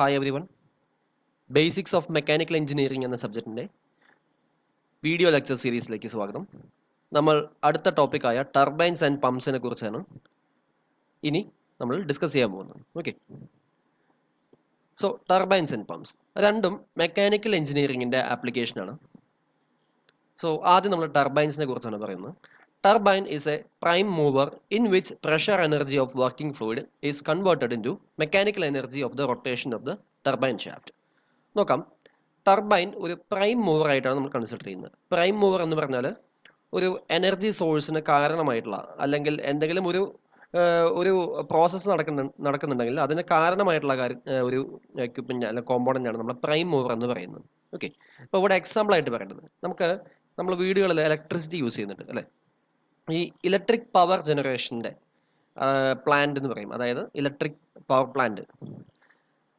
Hi every one. Basics of mechanical engineering എന്ന സബ്ജക്റ്റിൻ്റെ video lecture സീരീസിലേക്ക് സ്വാഗതം. നമ്മൾ അടുത്ത ടോപ്പിക്കായ ടർബൈൻസ് ആൻഡ് പമ്പ്സിനെ കുറിച്ചാണ് ഇനി നമ്മൾ ഡിസ്കസ് ചെയ്യാൻ പോകുന്നത്. Okay, so turbines and pumps രണ്ടും മെക്കാനിക്കൽ എഞ്ചിനീയറിംഗിൻ്റെ ആപ്ലിക്കേഷനാണ്. സോ ആദ്യം നമ്മൾ ടർബൈൻസിനെ കുറിച്ചാണ് പറയുന്നത്. Turbine is a prime mover in which pressure energy of working fluid is converted into mechanical energy of the rotation of the turbine shaft. നോക്കാം, turbine ഒരു prime മൂവർ ആയിട്ടാണ് നമ്മൾ കൺസിഡർ ചെയ്യുന്നത്. പ്രൈം മൂവർ എന്ന് പറഞ്ഞാൽ ഒരു എനർജി സോഴ്സിന് കാരണമായിട്ടുള്ള അല്ലെങ്കിൽ എന്തെങ്കിലും ഒരു പ്രോസസ്സ് നടക്കുന്നുണ്ടെങ്കിൽ അതിന് കാരണമായിട്ടുള്ള ഒരു എക്യുപ്മെന്റ് അല്ലെങ്കിൽ കോമ്പോണൻ്റ് ആണ് നമ്മൾ പ്രൈം മൂവർ എന്ന് പറയുന്നത്. ഓക്കെ, അപ്പോൾ ഇവിടെ എക്സാമ്പിൾ ആയിട്ട് പറയുന്നത് നമ്മൾ വീടുകളിൽ ഇലക്ട്രിസിറ്റി യൂസ് ചെയ്യുന്നുണ്ട് അല്ലേ. ഈ ഇലക്ട്രിക് പവർ ജനറേഷൻ്റെ പ്ലാന്റ് എന്ന് പറയും, അതായത് ഇലക്ട്രിക് പവർ പ്ലാന്റ്.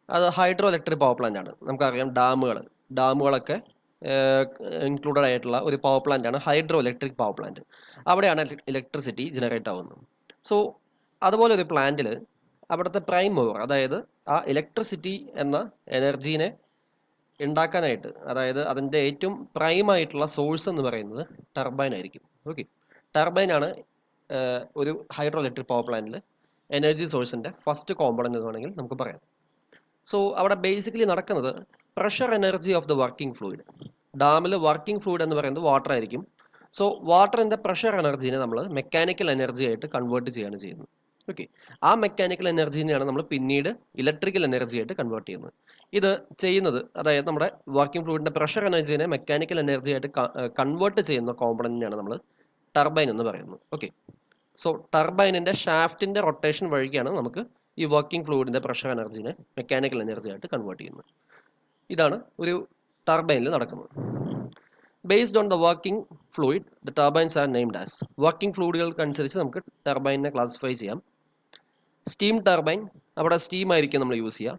അത് ഹൈഡ്രോ ഇലക്ട്രിക് പവർ പ്ലാന്റ് ആണ്. നമുക്കറിയാം ഡാമുകളൊക്കെ ഇൻക്ലൂഡഡ് ആയിട്ടുള്ള ഒരു പവർ പ്ലാന്റ് ആണ് ഹൈഡ്രോ ഇലക്ട്രിക് പവർ പ്ലാന്റ്. അവിടെയാണ് ഇലക്ട്രിസിറ്റി ജനറേറ്റ് ആവുന്നത്. സോ അതുപോലെ ഒരു പ്ലാന്റിൽ അവിടുത്തെ പ്രൈം മൂവർ, അതായത് ആ ഇലക്ട്രിസിറ്റി എന്ന എനർജീനെ ഉണ്ടാക്കാനായിട്ട്, അതായത് അതിൻ്റെ ഏറ്റവും പ്രൈം ആയിട്ടുള്ള സോഴ്സ് എന്ന് പറയുന്നത് ടർബൈൻ ആയിരിക്കും. ഓക്കെ, ടർബൈനാണ് ഒരു ഹൈഡ്രോ ഇലക്ട്രിക് പവർ പ്ലാന്റിൽ എനർജി സോഴ്സിൻ്റെ ഫസ്റ്റ് കോമ്പണൻ്റ് എന്ന് വേണമെങ്കിൽ നമുക്ക് പറയാം. സോ അവിടെ ബേസിക്കലി നടക്കുന്നത് pressure energy of the working fluid. ഡാമിൽ വർക്കിംഗ് ഫ്ലൂയിഡ് എന്ന് പറയുന്നത് വാട്ടർ ആയിരിക്കും. സോ വാട്ടറിൻ്റെ പ്രഷർ എനർജീനെ നമ്മൾ മെക്കാനിക്കൽ എനർജി ആയിട്ട് കൺവേർട്ട് ചെയ്യുകയാണ് ചെയ്യുന്നത്. ഓക്കെ, ആ മെക്കാനിക്കൽ എനർജീനെയാണ് നമ്മൾ പിന്നീട് ഇലക്ട്രിക്കൽ എനർജി ആയിട്ട് കൺവേർട്ട് ചെയ്യുന്നത്. ഇത് ചെയ്യുന്നത്, അതായത് നമ്മുടെ വർക്കിംഗ് ഫ്ലൂയിഡിൻ്റെ പ്രഷർ എനർജീനെ മെക്കാനിക്കൽ എനർജി ആയിട്ട് കൺവേർട്ട് ചെയ്യുന്ന കോമ്പണന്റിനെയാണ് നമ്മൾ ടർബൈൻ എന്ന് പറയുന്നത്. ഓക്കെ, സോ ടർബൈനിൻ്റെ ഷാഫ്റ്റിൻ്റെ റൊട്ടേഷൻ വഴിക്കാണ് നമുക്ക് ഈ വർക്കിംഗ് ഫ്ലൂയിഡിൻ്റെ പ്രഷർ എനർജീനെ മെക്കാനിക്കൽ എനർജി ആയിട്ട് കൺവേർട്ട് ചെയ്യുന്നത്. ഇതാണ് ഒരു ടർബൈനിൽ നടക്കുന്നത്. Based on the working fluid the turbines are named as. Working ഫ്ലൂയിഡുകൾക്കനുസരിച്ച് നമുക്ക് ടർബൈനിനെ ക്ലാസിഫൈ ചെയ്യാം. സ്റ്റീം ടർബൈൻ, അവിടെ സ്റ്റീം ആയിരിക്കും നമ്മൾ യൂസ് ചെയ്യുക.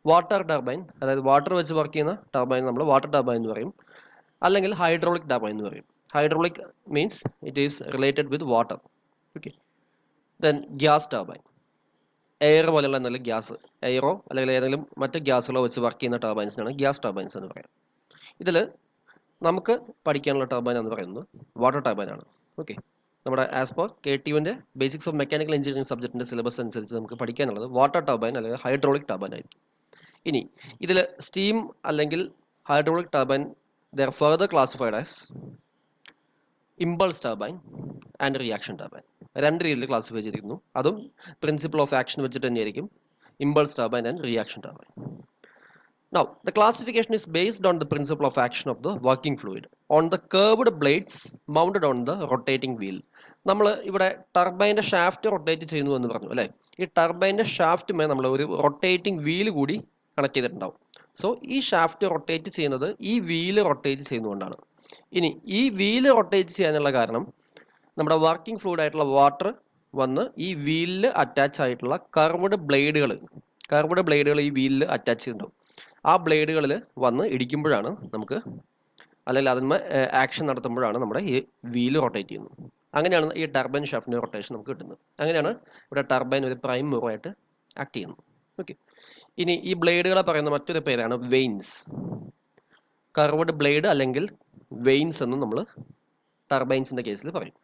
വാട്ടർ ടർബൈൻ, അതായത് വാട്ടർ വെച്ച് വർക്ക് ചെയ്യുന്ന ടർബൈൻ നമ്മൾ വാട്ടർ ടർബൈൻ എന്ന് പറയും. അല്ലെങ്കിൽ ഹൈഡ്രോളിക് ടർബൈൻ എന്ന് പറയും. Hydraulic means it is related with water. Okay, then gas turbine, air പോലെയുള്ള എന്തെങ്കിലും ഗ്യാസ്, എയറോ അല്ലെങ്കിൽ ഏതെങ്കിലും മറ്റ് ഗ്യാസുകളോ വെച്ച് വർക്ക് ചെയ്യുന്ന ടർബൈൻസിനാണ് ഗ്യാസ് ടർബൈൻസ് എന്ന് പറയാം. ഇതിൽ നമുക്ക് പഠിക്കാനുള്ള ടർബൈൻ എന്ന് പറയുന്നത് വാട്ടർ ടർബൈൻ ആണ്. ഓക്കെ, നമ്മുടെ ആസ് പെർ KTUവിൻ്റെ ബേസിക്സ് ഓഫ് മെക്കാനിക്കൽ എഞ്ചിനീയറിംഗ് സബ്ജക്റ്റിൻ്റെ സിലബസ് അനുസരിച്ച് നമുക്ക് പഠിക്കാനുള്ളത് വാട്ടർ ടർബൈൻ അല്ലെങ്കിൽ ഹൈഡ്രോളിക് ടർബൈൻ ആയിരിക്കും. ഇനി ഇതിൽ സ്റ്റീം അല്ലെങ്കിൽ hydraulic turbine there further classified as impulse turbine and reaction turbine. രണ്ട് രീതിയിൽ ക്ലാസിഫൈ ചെയ്തിരിക്കുന്നു. അതും പ്രിൻസിപ്പിൾ ഓഫ് ആക്ഷൻ വെച്ചിട്ട് തന്നെയായിരിക്കും, impulse turbine and reaction turbine. Now, the classification is based on the principle of action of the working fluid on the curved blades mounted on the rotating wheel. നമ്മൾ ഇവിടെ ടർബൈൻ്റെ shaft rotate ചെയ്യുന്നു എന്ന് പറഞ്ഞു അല്ലേ. ഈ ടർബൈൻ്റെ ഷാഫ്റ്റുമേ നമ്മൾ ഒരു റൊട്ടേറ്റിംഗ് വീല് കൂടി കണക്ട് ചെയ്തിട്ടുണ്ടാവും. സോ ഈ ഷാഫ്റ്റ് റൊട്ടേറ്റ് ചെയ്യുന്നത് ഈ വീല് റൊട്ടേറ്റ് ചെയ്യുന്നതുകൊണ്ടാണ്. ഇനി ഈ വീല് റൊട്ടേറ്റ് ചെയ്യാനുള്ള കാരണം നമ്മുടെ വർക്കിംഗ് ഫ്ലൂയിഡ് ആയിട്ടുള്ള വാട്ടർ വന്ന് ഈ വീലിൽ അറ്റാച്ച് ആയിട്ടുള്ള കർവ്ഡ് ബ്ലേഡുകൾ ഈ വീലിൽ അറ്റാച്ച് ചെയ്തിട്ടുണ്ടാവും. ആ ബ്ലേഡുകളിൽ വന്ന് ഇടിക്കുമ്പോഴാണ് നമുക്ക്, അല്ലെങ്കിൽ അതിന്മേൽ ആക്ഷൻ നടത്തുമ്പോഴാണ് നമ്മുടെ ഈ വീല് റൊട്ടേറ്റ് ചെയ്യുന്നത്. അങ്ങനെയാണ് ഈ ടർബൈൻ ഷാഫ്റ്റിൻ്റെ റൊട്ടേഷൻ നമുക്ക് കിട്ടുന്നത്. അങ്ങനെയാണ് ഇവിടെ ടർബൈൻ ഒരു പ്രൈം മൂവറായിട്ട് ആക്ട് ചെയ്യുന്നത്. ഓക്കെ, ഇനി ഈ ബ്ലേഡുകളെ പറയുന്ന മറ്റൊരു പേരാണ് വെയിൻസ്. കർവ്ഡ് ബ്ലേഡ് അല്ലെങ്കിൽ വെയിൻസ് എന്നും നമ്മൾ ടർബൈൻസിൻ്റെ കേസിൽ പറയും.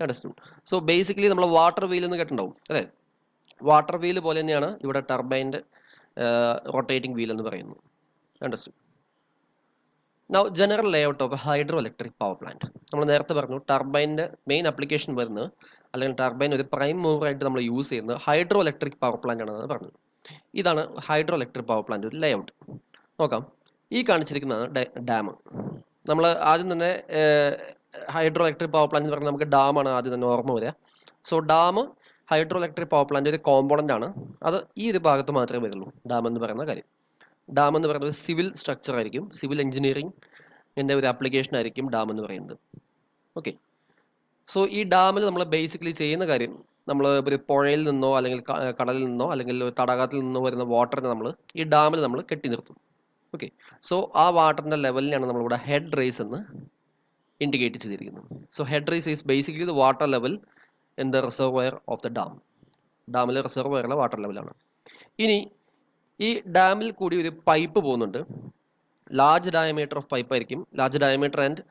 അണ്ടർസ്റ്റുഡ്? സോ ബേസിക്കലി നമ്മൾ വാട്ടർ വീൽ എന്ന് കേട്ടിട്ടുണ്ടാവും അല്ലേ. വാട്ടർ വീല് പോലെ തന്നെയാണ് ഇവിടെ ടർബൈൻ്റെ റൊട്ടേറ്റിംഗ് വീൽ എന്ന് പറയുന്നത്. Understood? Now general layout of hydro electric power plant. നമ്മൾ നേരത്തെ പറഞ്ഞു ടർബൈൻ്റെ മെയിൻ ആപ്ലിക്കേഷൻ വരുന്നത്, അല്ലെങ്കിൽ ടർബൈൻ ഒരു പ്രൈം മൂവറായിട്ട് നമ്മൾ യൂസ് ചെയ്യുന്നത് ഹൈഡ്രോ ഇലക്ട്രിക് പവർ പ്ലാന്റ് ആണെന്ന് പറഞ്ഞത്. ഇതാണ് ഹൈഡ്രോ ഇലക്ട്രിക് പവർ പ്ലാന്റ് ഒരു ലേഔട്ട്. നോക്കാം, ഈ കാണിച്ചിരിക്കുന്നതാണ് ഡാം. നമ്മൾ ആദ്യം തന്നെ ഹൈഡ്രോ ഇലക്ട്രിക് പവർ പ്ലാന്റ് എന്ന് പറഞ്ഞാൽ നമുക്ക് ഡാമാണ് ആദ്യം തന്നെ ഓർമ്മ വരിക. So dam hydro electric power plant ഒരു കോമ്പോണൻ്റ് ആണ്. അത് ഈ ഒരു ഭാഗത്ത് മാത്രമേ വരുള്ളൂ ഡാം എന്ന് പറയുന്ന കാര്യം. ഡാം എന്ന് പറയുന്നത് സിവിൽ സ്ട്രക്ചർ ആയിരിക്കും, സിവിൽ എഞ്ചിനീയറിംഗിൻ്റെ ഒരു ആപ്ലിക്കേഷൻ ആയിരിക്കും ഡാം എന്ന് പറയുന്നത്. ഓക്കെ, സോ ഈ ഡാമിൽ നമ്മൾ ബേസിക്കലി ചെയ്യുന്ന കാര്യം, നമ്മൾ ഒരു പുഴയിൽ നിന്നോ അല്ലെങ്കിൽ കടലിൽ നിന്നോ അല്ലെങ്കിൽ തടാകത്തിൽ നിന്നോ വരുന്ന വാട്ടറിനെ നമ്മൾ ഈ ഡാമിൽ നമ്മൾ കെട്ടി നിർത്തും. ഓക്കെ, സോ ആ വാട്ടറിൻ്റെ ലെവലിനെയാണ് നമ്മളിവിടെ ഹെഡ് റേസ് എന്ന് ഇൻഡിക്കേറ്റ് ചെയ്തിരിക്കുന്നത്. So head race is basically the water level in the reservoir of the dam. ഡാമിലെ റിസർവയറിലെ വാട്ടർ ലെവലാണ്. ഇനി ഈ ഡാമിൽ കൂടി ഒരു പൈപ്പ് പോകുന്നുണ്ട്. ലാർജ് ഡയമീറ്റർ ഓഫ് പൈപ്പ് ആയിരിക്കും. Large diameter and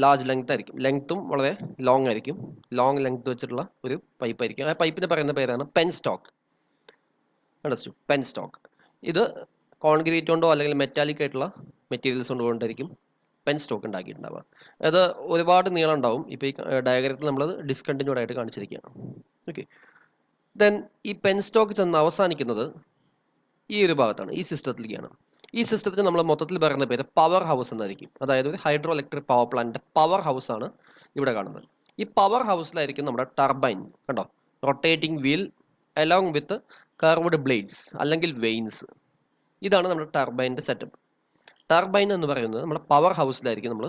large length ആയിരിക്കും. ലെങ്ത്തും വളരെ ലോങ് ആയിരിക്കും. ലോങ് ലെങ്ത് വെച്ചിട്ടുള്ള ഒരു പൈപ്പ് ആയിരിക്കും. ആ പൈപ്പിന് പറയുന്ന പേരാണ് pen stock. Understood? Pen stock. ഇത് കോൺക്രീറ്റ് കൊണ്ടോ അല്ലെങ്കിൽ മെറ്റാലിക് ആയിട്ടുള്ള മെറ്റീരിയൽസ് കൊണ്ടായിരിക്കും പെൻ സ്റ്റോക്ക് ഉണ്ടാക്കിയിട്ടുണ്ടാവുക. അത് ഒരുപാട് നീളം ഉണ്ടാവും. ഇപ്പോൾ ഈ ഡയഗ്രത്തിൽ നമ്മൾ ഡിസ്കണ്ടിന്യൂഡ് ആയിട്ട് കാണിച്ചിരിക്കുകയാണ്. ഓക്കെ. ദെൻ ഈ പെൻ സ്റ്റോക്ക് ചെന്ന് അവസാനിക്കുന്നത് ഈ ഒരു ഭാഗത്താണ്, ഈ സിസ്റ്റത്തിലേക്കാണ്. ഈ സിസ്റ്റത്തിന് നമ്മൾ മൊത്തത്തിൽ പറയുന്ന പേര് പവർ ഹൗസ് എന്നായിരിക്കും. അതായത് ഒരു ഹൈഡ്രോ ഇലക്ട്രിക് പവർ പ്ലാന്റിന്റെ പവർ ഹൗസ് ആണ് ഇവിടെ കാണുന്നത്. ഈ പവർ ഹൗസിലായിരിക്കും നമ്മുടെ ടർബൈൻ, കണ്ടോ, rotating wheel along with curved blades അല്ലെങ്കിൽ വെയിൻസ്. ഇതാണ് നമ്മുടെ ടർബൈൻ്റെ സെറ്റപ്പ്. ടർബൈൻ എന്ന് പറയുന്നത് നമ്മുടെ പവർ ഹൗസിലായിരിക്കും നമ്മൾ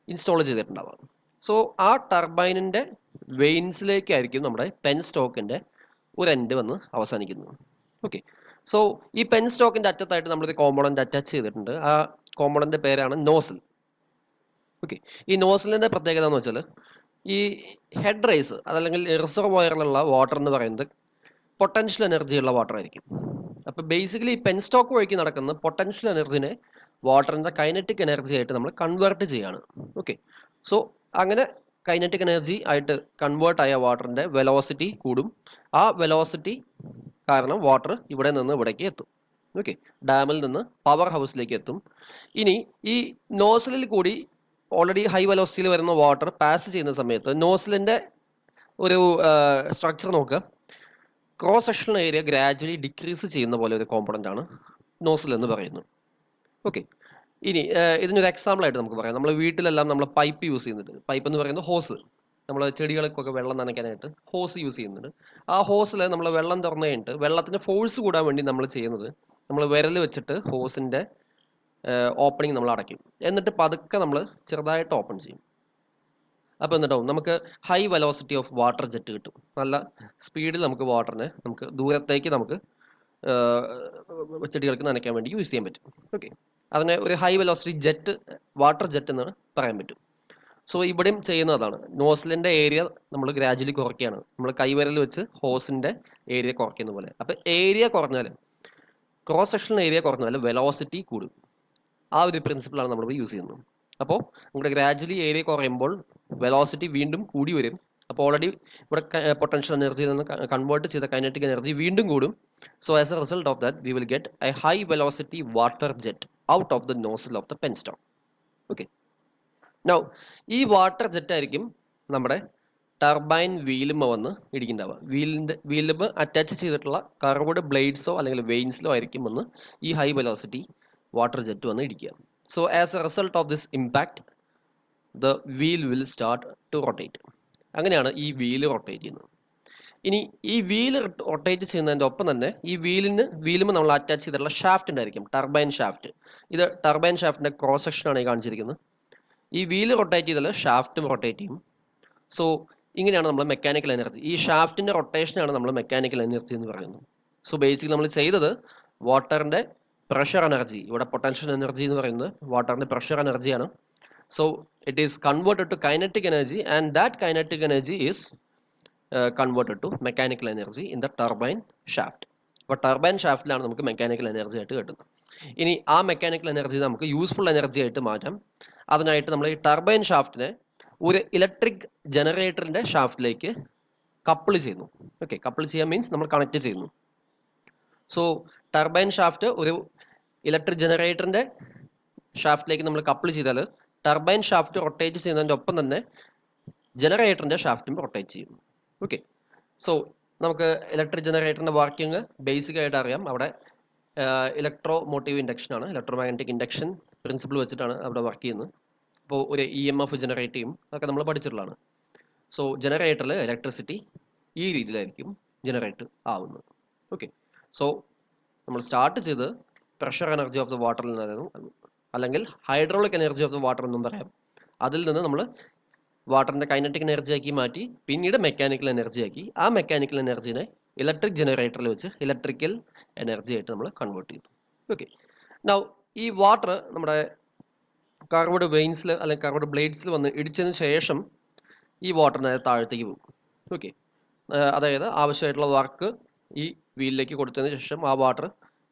ഇൻസ്റ്റാൾ ചെയ്തിട്ടുണ്ടാവുക. സോ ആ ടർബൈനിൻ്റെ വെയിൻസിലേക്കായിരിക്കും നമ്മുടെ പെൻ സ്റ്റോക്കിൻ്റെ ഒരു എൻഡ് വന്ന് അവസാനിക്കുന്നത്. ഓക്കെ. സോ ഈ പെൻ സ്റ്റോക്കിൻ്റെ അറ്റത്തായിട്ട് നമ്മളൊരു കോമ്പോണന്റ് അറ്റാച്ച് ചെയ്തിട്ടുണ്ട്. ആ കോമ്പോണന്റ് പേരാണ് നോസിൽ. ഓക്കെ. ഈ നോസിലിൻ്റെ പ്രത്യേകത എന്ന് വെച്ചാൽ ഈ ഹെഡ് റേസ് അതല്ലെങ്കിൽ റിസർവോയറിലുള്ള വാട്ടർ എന്ന് പറയുന്നത് പൊട്ടൻഷ്യൽ എനർജി ഉള്ള വാട്ടർ ആയിരിക്കും. അപ്പോൾ ബേസിക്കലി ഈ പെൻ സ്റ്റോക്ക് വഴിക്ക് നടക്കുന്ന പൊട്ടൻഷ്യൽ എനർജിനെ വാട്ടറിൻ്റെ കൈനറ്റിക് എനർജി ആയിട്ട് നമ്മൾ കൺവേർട്ട് ചെയ്യാണ്. ഓക്കെ. സോ അങ്ങനെ കൈനറ്റിക് എനർജി ആയിട്ട് കൺവേർട്ട് ആയ വാട്ടറിൻ്റെ വെലോസിറ്റി കൂടും. ആ വെലോസിറ്റി കാരണം വാട്ടർ ഇവിടെ നിന്ന് ഇവിടേക്ക് എത്തും. ഓക്കെ. ഡാമിൽ നിന്ന് പവർ ഹൗസിലേക്ക് എത്തും. ഇനി ഈ നോസിലിൽ കൂടി ഓൾറെഡി ഹൈ വെലോസിറ്റിയിൽ വരുന്ന വാട്ടർ പാസ് ചെയ്യുന്ന സമയത്ത് നോസിലിൻ്റെ ഒരു സ്ട്രക്ചർ നോക്കുക. Cross sectional area gradually decrease ചെയ്യുന്ന പോലെ ഒരു കോമ്പണൻ്റ് ആണ് നോസിൽ എന്ന് പറയുന്നത്. ഓക്കെ. ഇനി ഇതിനൊരു എക്സാമ്പിൾ ആയിട്ട് നമുക്ക് പറയാം. നമ്മൾ വീട്ടിലെല്ലാം നമ്മൾ പൈപ്പ് യൂസ് ചെയ്യുന്നുണ്ട്. പൈപ്പ് എന്ന് പറയുന്നത് ഹോസ്. നമ്മൾ ചെടികൾക്കൊക്കെ വെള്ളം നനയ്ക്കാനായിട്ട് ഹോസ് യൂസ് ചെയ്യുന്നുണ്ട്. ആ ഹോസിൽ നമ്മൾ വെള്ളം തുറന്നു കഴിഞ്ഞിട്ട് വെള്ളത്തിന് ഫോഴ്സ് കൂടാൻ വേണ്ടി നമ്മൾ ചെയ്യുന്നത്, നമ്മൾ വിരൽ വെച്ചിട്ട് ഹോസിൻ്റെ ഓപ്പണിങ് നമ്മൾ അടയ്ക്കും. എന്നിട്ട് പതുക്കെ നമ്മൾ ചെറുതായിട്ട് ഓപ്പൺ ചെയ്യും. അപ്പോൾ എന്നിട്ടാവും നമുക്ക് high velocity of water jet കിട്ടും. നല്ല സ്പീഡിൽ നമുക്ക് വാട്ടറിനെ നമുക്ക് ദൂരത്തേക്ക് നമുക്ക് ചെടികൾക്ക് നനയ്ക്കാൻ വേണ്ടി യൂസ് ചെയ്യാൻ പറ്റും. ഓക്കെ. അതിനെ ഒരു high velocity jet, water jet എന്ന് പറയാൻ പറ്റും. സോ ഇവിടെയും ചെയ്യുന്നത് അതാണ്. നോസിലിൻ്റെ ഏരിയ നമ്മൾ ഗ്രാജുവലി കുറയ്ക്കുകയാണ്. നമ്മൾ കൈവിരൽ വെച്ച് ഹോസിൻ്റെ ഏരിയ കുറയ്ക്കുന്ന പോലെ. അപ്പോൾ ഏരിയ കുറഞ്ഞാൽ, ക്രോസ് സെക്ഷണൽ ഏരിയ കുറഞ്ഞാൽ വെലോസിറ്റി കൂടും. ആ ഒരു പ്രിൻസിപ്പിളാണ് നമ്മൾ യൂസ് ചെയ്യുന്നത്. അപ്പോൾ നമ്മുടെ ഗ്രാജുവലി ഏരിയ കുറയുമ്പോൾ വെലോസിറ്റി വീണ്ടും കൂടി വരും. അപ്പോൾ ഓൾറെഡി ഇവിടെ പൊട്ടൻഷ്യൽ എനർജിയിൽ നിന്ന് കൺവേർട്ട് ചെയ്ത കൈനറ്റിക് എനർജി വീണ്ടും കൂടും. So as a result of that we will get A high velocity water jet out of the nozzle of the pen stock. Okay. Now ഈ വാട്ടർ ജെറ്റ് ആയിരിക്കും നമ്മുടെ turbine വീലുമ വന്ന് ഇടിക്കുന്നുണ്ടാവുക. വീലുമ attach ചെയ്തിട്ടുള്ള curved ബ്ലേഡ്സോ അല്ലെങ്കിൽ വെയിൻസിലോ ആയിരിക്കും വന്ന് ഈ ഹൈ വെലോസിറ്റി വാട്ടർ ജെറ്റ് വന്ന് ഇടിക്കുക. So as a result of this impact the wheel will start to rotate. അങ്ങനെയാണ് ഈ വീല് റൊട്ടേറ്റ് ചെയ്യുന്നത്. ഇനി ഈ വീല് റൊട്ടേറ്റ് ചെയ്യുന്നതിൻ്റെ ഒപ്പം തന്നെ ഈ വീലുമ നമ്മൾ അറ്റാച്ച് ചെയ്തിട്ടുള്ള ഷാഫ്റ്റ് ഉണ്ടായിരിക്കും, ടർബൈൻ ഷാഫ്റ്റ്. ഇത് ടർബൈൻ ഷാഫ്റ്റിൻ്റെ ക്രോസ് സെക്ഷനാണ് ഈ കാണിച്ചിരിക്കുന്നത്. ഈ വീല് റൊട്ടേറ്റ് ചെയ്താൽ ഷാഫ്റ്റും റൊട്ടേറ്റ് ചെയ്യും. സോ ഇങ്ങനെയാണ് നമ്മൾ മെക്കാനിക്കൽ എനർജി, ഈ ഷാഫ്റ്റിൻ്റെ റൊട്ടേഷനാണ് നമ്മൾ മെക്കാനിക്കൽ എനർജി എന്ന് പറയുന്നത്. സോ ബേസിക്കലി നമ്മൾ ചെയ്തത് വാട്ടറിൻ്റെ പ്രഷർ എനർജി, ഇവിടെ പൊട്ടൻഷ്യൽ എനർജി എന്ന് പറയുന്നത് വാട്ടറിൻ്റെ പ്രഷർ എനർജിയാണ്. So it is converted to kinetic energy and that kinetic energy is converted to mechanical energy in the turbine shaft. അപ്പോൾ ടർബൈൻ ഷാഫ്റ്റിലാണ് നമുക്ക് മെക്കാനിക്കൽ എനർജി ആയിട്ട് കിട്ടുന്നത്. ഇനി ആ മെക്കാനിക്കൽ എനർജി നമുക്ക് യൂസ്ഫുൾ എനർജി ആയിട്ട് മാറ്റാം. അതിനായിട്ട് നമ്മൾ ഈ ടർബൈൻ ഷാഫ്റ്റിനെ ഒരു ഇലക്ട്രിക് ജനറേറ്ററിൻ്റെ ഷാഫ്റ്റിലേക്ക് കപ്പിൾ ചെയ്യുന്നു. ഓക്കെ. കപ്പിൾ ചെയ്യാൻ മീൻസ് നമ്മൾ കണക്ട് ചെയ്യുന്നു. സോ ടർബൈൻ ഷാഫ്റ്റ് ഒരു ഇലക്ട്രിക് ജനറേറ്ററിൻ്റെ ഷാഫ്റ്റിലേക്ക് നമ്മൾ കപ്പിൾ ചെയ്താൽ ടർബൈൻ ഷാഫ്റ്റ് റൊട്ടേറ്റ് ചെയ്യുന്നതിൻ്റെ ഒപ്പം തന്നെ ജനറേറ്ററിൻ്റെ ഷാഫ്റ്റും റൊട്ടേറ്റ് ചെയ്യും. ഓക്കെ. സോ നമുക്ക് ഇലക്ട്രിക് ജനറേറ്ററിൻ്റെ വർക്കിംഗ് ബേസിക് ആയിട്ട് അറിയാം. അവിടെ ഇലക്ട്രോ മോട്ടീവ് ഇൻഡക്ഷൻ ആണ്, ഇലക്ട്രോ മാഗ്നറ്റിക് ഇൻഡക്ഷൻ പ്രിൻസിപ്പിൾ വെച്ചിട്ടാണ് അവിടെ വർക്ക് ചെയ്യുന്നത്. അപ്പോൾ ഒരു EMF ജനറേറ്റ് ചെയ്യും, അതൊക്കെ നമ്മൾ പഠിച്ചിട്ടുള്ളതാണ്. സോ ജനറേറ്ററിൽ ഇലക്ട്രിസിറ്റി ഈ രീതിയിലായിരിക്കും ജനറേറ്റ് ആവുന്നത്. ഓക്കെ. സോ നമ്മൾ സ്റ്റാർട്ട് ചെയ്ത് പ്രഷർ എനർജി ഓഫ് ദ വാട്ടറിൽ നിന്നായിരുന്നു, അല്ലെങ്കിൽ hydraulic energy of the water എന്നും പറയാം. അതിൽ നിന്ന് നമ്മൾ വാട്ടറിൻ്റെ കൈനറ്റിക് എനർജി ആക്കി മാറ്റി, പിന്നീട് മെക്കാനിക്കൽ എനർജി ആക്കി. ആ മെക്കാനിക്കൽ എനർജിനെ ഇലക്ട്രിക് ജനറേറ്ററിൽ വെച്ച് ഇലക്ട്രിക്കൽ എനർജി ആയിട്ട് നമ്മൾ കൺവേർട്ട് ചെയ്തു. ഓക്കെ. നൗ ഈ വാട്ടർ നമ്മുടെ കർവ്ഡ് വെയിൻസിൽ അല്ലെങ്കിൽ കർവ്ഡ് ബ്ലേഡ്സിൽ വന്ന് ഇടിച്ചതിന് ശേഷം ഈ വാട്ടർ നേരെ താഴത്തേക്ക് പോകും. ഓക്കെ. അതായത് ആവശ്യമായിട്ടുള്ള വർക്ക് ഈ വീലിലേക്ക് കൊടുത്തതിന് ശേഷം ആ വാട്ടർ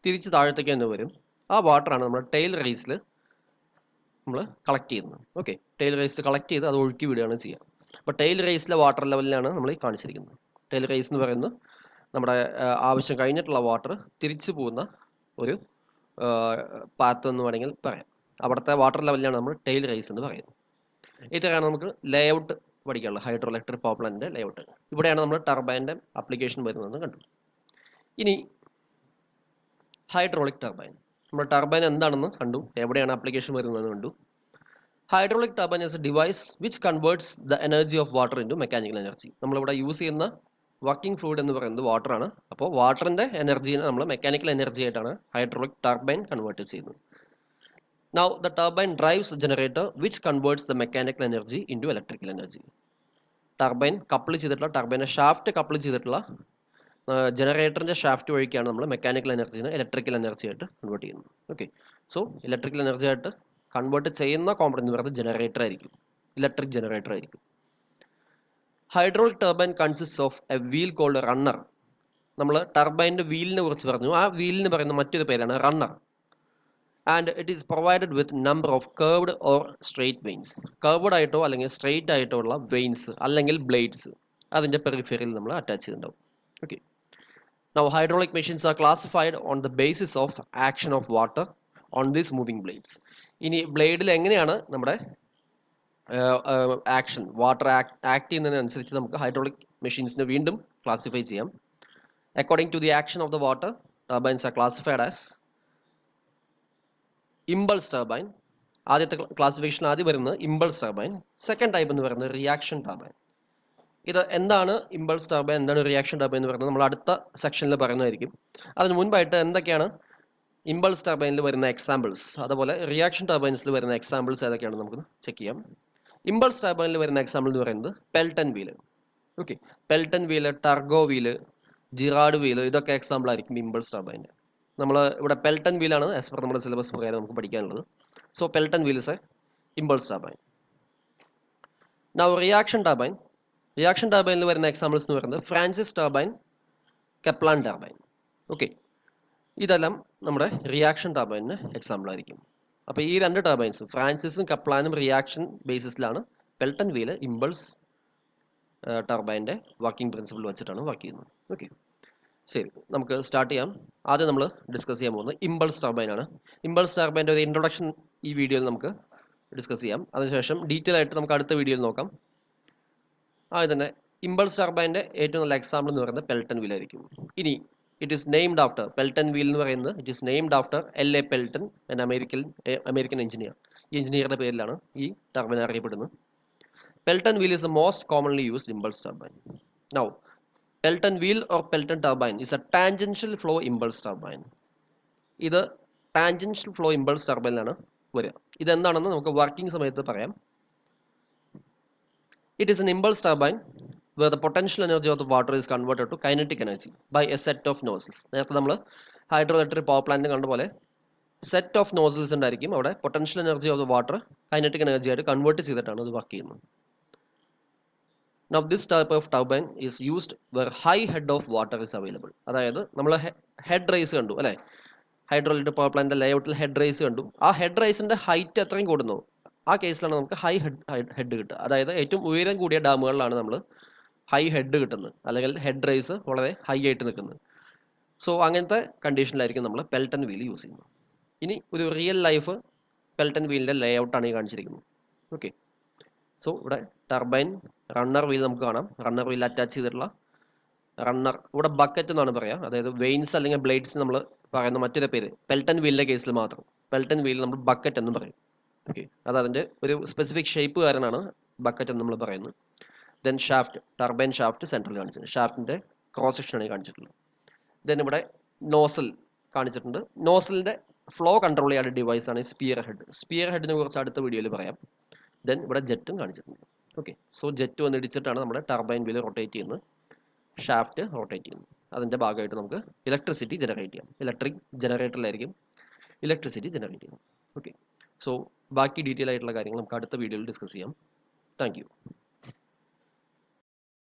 തിരിച്ച് താഴത്തേക്ക് തന്നെ വരും. ആ വാട്ടറാണ് നമ്മൾ ടെയിൽ റേസിൽ നമ്മൾ കളക്ട് ചെയ്യുന്നത്. ഓക്കെ, ടെയിൽ റേസിൽ കളക്ട് ചെയ്ത് അത് ഒഴുക്കി വിടുകയാണ് ചെയ്യുക. അപ്പോൾ ടെയിൽ റേസിലെ വാട്ടർ ലെവലിലാണ് നമ്മൾ കാണിച്ചിരിക്കുന്നത്. ടെയിൽ റേസ് എന്ന് പറയുന്നത് നമ്മുടെ ആവശ്യം കഴിഞ്ഞിട്ടുള്ള വാട്ടർ തിരിച്ചു പോകുന്ന ഒരു പാത്ത് എന്ന് വേണമെങ്കിൽ പറയാം. അവിടുത്തെ വാട്ടർ ലെവലിലാണ് നമ്മൾ ടെയിൽ റേസ് എന്ന് പറയുന്നത്. ഇത്രയാണ് നമുക്ക് ലേഔട്ട് പഠിക്കാനുള്ളത്, ഹൈഡ്രോ ഇലക്ട്രിക് പവർ പ്ലാന്റിന്റെ ലേഔട്ട്. ഇവിടെയാണ് നമ്മൾ ടർബൈൻ്റെ ആപ്ലിക്കേഷൻ വരുന്നതെന്ന് കണ്ടു. ഇനി ഹൈഡ്രോളിക് ടർബൈൻ. നമ്മൾ ടർബൈൻ എന്താണെന്ന് കണ്ടു, എവിടെയാണ് ആപ്ലിക്കേഷൻ വരുന്നതെന്ന് കണ്ടു. Hydraulic turbine is A device which converts the energy of water into mechanical energy. നമ്മളിവിടെ യൂസ് ചെയ്യുന്ന വർക്കിംഗ് ഫ്ലൂയിഡ് എന്ന് പറയുന്നത് വാട്ടറാണ്. അപ്പോൾ വാട്ടറിൻ്റെ എനർജിനെ നമ്മൾ മെക്കാനിക്കൽ എനർജി ആയിട്ടാണ് ഹൈഡ്രോളിക് ടർബൈൻ കൺവേർട്ട് ചെയ്യുന്നത്. Now the turbine drives a generator which converts the mechanical energy into electrical energy. Turbine couple ചെയ്തിട്ടുള്ള, ടർബൈനെ ഷാഫ്റ്റ് കപ്പിൾ ചെയ്തിട്ടുള്ള ജനറേറ്ററിൻ്റെ ഷാഫ്റ്റ് വഴിക്കാണ് നമ്മൾ മെക്കാനിക്കൽ എനർജിനെ ഇലക്ട്രിക്കൽ എനർജി ആയിട്ട് കൺവേർട്ട് ചെയ്യുന്നത്. ഓക്കെ, സോ ഇലക്ട്രിക്കൽ എനർജി ആയിട്ട് കൺവേർട്ട് ചെയ്യുന്ന കോമ്പണന്റ് എന്ന് പറയുന്നത് ജനറേറ്റർ ആയിരിക്കും, ഇലക്ട്രിക് ജനറേറ്റർ ആയിരിക്കും. Hydraulic turbine consist of a wheel called runner. നമ്മൾ ടർബൈൻ്റെ വീലിനെ കുറിച്ച് പറഞ്ഞു. ആ വീലിന് പറയുന്ന മറ്റൊരു പേരാണ് runner. And it is provided with number of curved or straight veins. Curved ആയിട്ടോ അല്ലെങ്കിൽ സ്ട്രെയിറ്റ് ആയിട്ടോ ഉള്ള വെയിൻസ് അല്ലെങ്കിൽ ബ്ലേഡ്സ് അതിൻ്റെ പെറിഫെറിയിൽ നമ്മൾ അറ്റാച്ച് ചെയ്തിട്ടുണ്ടാവും. Okay, now hydraulic machines R classified on the basis of action of water on these moving blades. ഇനി ബ്ലേഡിൽ എങ്ങനെയാണ് നമ്മുടെ ആക്ഷൻ, വാട്ടർ ആക്ട് ചെയ്യുന്നതിനനുസരിച്ച് നമുക്ക് ഹൈഡ്രോളിക് മെഷീൻസിനെ വീണ്ടും ക്ലാസിഫൈ ചെയ്യാം. According to the action of the water, turbines are classified as impulse turbine. ആദ്യത്തെ classification ആദ്യം വരുന്നത് impulse turbine. Second type എന്ന് പറയുന്നത് റിയാക്ഷൻ ടർബൈൻ. ഇത് എന്താണ് ഇമ്പൾസ് ടർബൈൻ, എന്താണ് റിയാക്ഷൻ ടർബൈൻ എന്ന് പറയുന്നത് നമ്മൾ അടുത്ത സെക്ഷനിൽ പറയുന്നതായിരിക്കും. അതിന് മുൻപായിട്ട് എന്തൊക്കെയാണ് ഇമ്പൾസ് ടർബൈനിൽ വരുന്ന എക്സാമ്പിൾസ്, അതുപോലെ റിയാക്ഷൻ ടർബൈൻസിൽ വരുന്ന എക്സാമ്പിൾസ് ഏതൊക്കെയാണെന്ന് നമുക്ക് ചെക്ക് ചെയ്യാം. ഇമ്പൾസ് ടർബൈനിൽ വരുന്ന എക്സാമ്പിൾ എന്ന് പറയുന്നത് Pelton wheel. Okay, Pelton wheel, Turgo wheel, Girard wheel, ഇതൊക്കെ എക്സാമ്പിൾ ആയിരിക്കും ഇമ്പൾസ് ടർബൈൻ്റെ. നമ്മൾ ഇവിടെ പെൽട്ടൺ വീലാണ് ആസ് പെർ നമ്മുടെ സിലബസ് പ്രകാരം നമുക്ക് പഠിക്കാനുള്ളത്. So Pelton wheel is a impulse turbine. Now reaction turbine. Reaction ടർബൈനിൽ വരുന്ന എക്സാമ്പിൾസ് എന്ന് പറയുന്നത് Francis turbine, Kaplan turbine. Okay, ഇതെല്ലാം നമ്മുടെ റിയാക്ഷൻ ടർബൈനിന് എക്സാമ്പിൾ ആയിരിക്കും. അപ്പോൾ ഈ രണ്ട് ടർബൈൻസും ഫ്രാൻസിസും കെപ്ലാനും റിയാക്ഷൻ ബേസിസിലാണ്. പെൽട്ടൺ വീല് ഇമ്പൾസ് ടർബൈൻ്റെ വർക്കിംഗ് പ്രിൻസിപ്പിൾ വെച്ചിട്ടാണ് വർക്ക് ചെയ്യുന്നത്. ഓക്കെ, ശരി, നമുക്ക് സ്റ്റാർട്ട് ചെയ്യാം. ആദ്യം നമ്മൾ ഡിസ്കസ് ചെയ്യാൻ പോകുന്നത് ഇമ്പൾസ് ടർബൈൻ ആണ്. ഇമ്പൾസ് ടർബൈൻ്റെ ഒരു ഇൻട്രൊഡക്ഷൻ ഈ വീഡിയോയിൽ നമുക്ക് ഡിസ്കസ് ചെയ്യാം. അതിനുശേഷം ഡീറ്റെയിൽ ആയിട്ട് നമുക്ക് അടുത്ത വീഡിയോയിൽ നോക്കാം. ആദ്യം തന്നെ ഇമ്പൾസ് ടർബൈൻ്റെ ഏറ്റവും നല്ല എക്സാമ്പിൾ എന്ന് പറയുന്നത് പെൽട്ടൺ വീൽ ആയിരിക്കും. ഇനി it is named after, Pelton wheel എന്ന് പറയുന്നത് it is named after LA Pelton, N American engineer. ഈ എഞ്ചിനീയറുടെ പേരിലാണ് ഈ ടർബൈൻ അറിയപ്പെടുന്നത്. Pelton wheel is the most commonly used impulse turbine. Now, Pelton wheel or Pelton turbine is a tangential flow impulse turbine. ഇത് tangential flow impulse ടർബൈനിലാണ് വരിക. ഇതെന്താണെന്ന് നമുക്ക് working സമയത്ത് പറയാം. It is N impulse turbine where the potential energy of the water is converted to kinetic energy by a set of nozzles. നേരത്തെ നമ്മൾ hydro electric power plant കണ്ട പോലെ സെറ്റ് ഓഫ് നോസിൽസ് ഉണ്ടായിരിക്കും. അവിടെ potential energy of the water kinetic energy ആയിട്ട് convert ചെയ്തിട്ടാണ് അത് work ചെയ്യുന്നത്. Now this type of turbine is used where high head of water is available. അതായത് നമ്മൾ ഹെഡ് റേസ് കണ്ടു അല്ലേ, ഹൈഡ്രോ ഇലക്ട്രിക് പവർ പ്ലാന്റിന്റെ ലേഔട്ടിൽ ഹെഡ് റേസ് കണ്ടു. ആ ഹെഡ് റേസിന്റെ ഹൈറ്റ് എത്രയും കൂടുന്നു, ആ കേസിലാണ് നമുക്ക് ഹൈ ഹെഡ് കിട്ടുക. അതായത് ഏറ്റവും ഉയരം കൂടിയ ഡാമുകളിലാണ് നമ്മൾ ഹൈ ഹെഡ് കിട്ടുന്നത്, അല്ലെങ്കിൽ ഹെഡ് റേസ് വളരെ ഹൈ ആയിട്ട് നിൽക്കുന്നത്. സോ അങ്ങനത്തെ കണ്ടീഷനിലായിരിക്കും നമ്മൾ പെൽട്ടൺ വീൽ യൂസ് ചെയ്യുന്നത്. ഇനി ഒരു റിയൽ ലൈഫ് പെൽട്ടൺ വീലിൻ്റെ ലേഔട്ടാണ് ഈ കാണിച്ചിരിക്കുന്നത്. ഓക്കെ, സോ ഇവിടെ ടർബൈൻ റണ്ണർ വീൽ നമുക്ക് കാണാം. റണ്ണർ വീൽ അറ്റാച്ച് ചെയ്തിട്ടുള്ള റണ്ണർ, ഇവിടെ ബക്കറ്റ് എന്നാണ് പറയുക. അതായത് വെയിൻസ് അല്ലെങ്കിൽ ബ്ലേഡ്സ് നമ്മൾ പറയുന്ന മറ്റൊരു പേര്. പെൽട്ടൺ വീലിൻ്റെ കേസിൽ മാത്രം പെൽട്ടൺ വീൽ നമ്മൾ ബക്കറ്റ് എന്നും പറയും. ഓക്കെ, അത് അതിൻ്റെ ഒരു സ്പെസിഫിക് ഷേപ്പ് കാരണമാണ് ബക്കറ്റ് എന്ന് നമ്മൾ പറയുന്നത്. Then shaft, turbine shaft central കാണിച്ചത്, ഷാഫ്റ്റിൻ്റെ ക്രോസ് സെക്ഷനാണ് കാണിച്ചിട്ടുള്ളത്. ദെൻ ഇവിടെ നോസൽ കാണിച്ചിട്ടുണ്ട്. നോസലിൻ്റെ ഫ്ലോ കൺട്രോൾ ചെയ്യാനുള്ള ഡിവൈസാണ് സ്പിയർ ഹെഡ്. സ്പിയർ ഹെഡിനെ കുറിച്ച് അടുത്ത വീഡിയോയിൽ പറയാം. ദെൻ ഇവിടെ ജെറ്റും കാണിച്ചിട്ടുണ്ട്. ഓക്കെ, സോ ജെറ്റ് വന്ന് ഇടിച്ചിട്ടാണ് നമ്മുടെ ടർബൈൻ വീൽ റൊട്ടേറ്റ് ചെയ്യുന്നത്, ഷാഫ്റ്റ് റൊട്ടേറ്റ് ചെയ്യുന്നത്. അതിൻ്റെ ഭാഗമായിട്ട് നമുക്ക് ഇലക്ട്രിസിറ്റി ജനറേറ്റ് ചെയ്യാം. ഇലക്ട്രിക് ജനറേറ്ററിലായിരിക്കും ഇലക്ട്രിസിറ്റി ജനറേറ്റ് ചെയ്യുന്നത്. ഓക്കെ, സോ ബാക്കി ഡീറ്റെയിൽ ആയിട്ടുള്ള കാര്യങ്ങൾ നമുക്ക് അടുത്ത വീഡിയോയിൽ ഡിസ്കസ് ചെയ്യാം. Thank you.